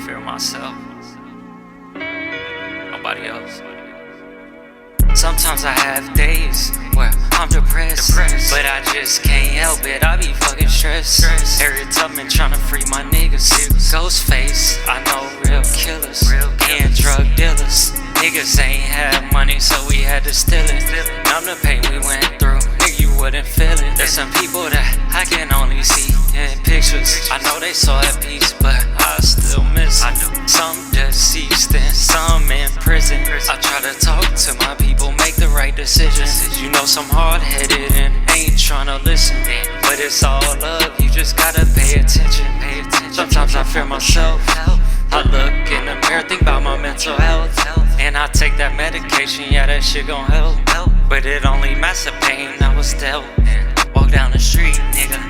fear myself. Nobody else. Sometimes I have days where I'm depressed, but I just can't help it, I be fucking stressed. Harriet Tubman tryna free my niggas. Ghostface, I know real killers and drug dealers. Niggas ain't had money, so we had to steal it. Numb the pain we went through, nigga, you wouldn't feel it. There's some people that I can only see in pictures. I know they saw that piece, but I still miss it. Some deceased and some in prison. I try to talk to my people, make the right decisions. You know some hard-headed and ain't tryna listen, but it's all love, you just gotta pay attention. Sometimes I fear myself. I look in the mirror, think about my mental health, and I take that medication, yeah, that shit gon' help. But it only masks the pain I was dealt. Walk down the street, nigga,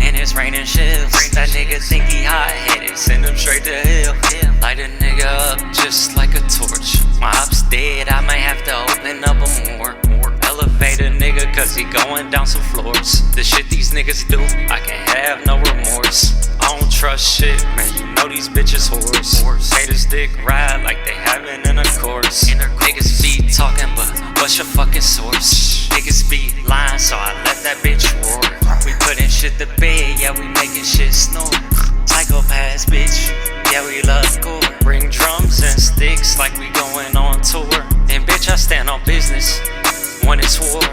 and it's raining shells. That nigga think he hot-headed, send him straight to hell. Light a nigga up just like a torch. My op's dead, I might have to open up a more elevate a nigga, cause he going down some floors. The shit these niggas do, I can't have no remorse. I don't trust shit, man, you know these bitches whores. Haters dick ride like they having intercourse. Niggas be talking, but what's your fucking source? Niggas be lying, so I let that bitch roar. We putting shit to bed, yeah, we making shit snore. Psychopaths, bitch, yeah, we love gore. Bring drums and sticks like we going on tour. And bitch, I stand on business when it's war.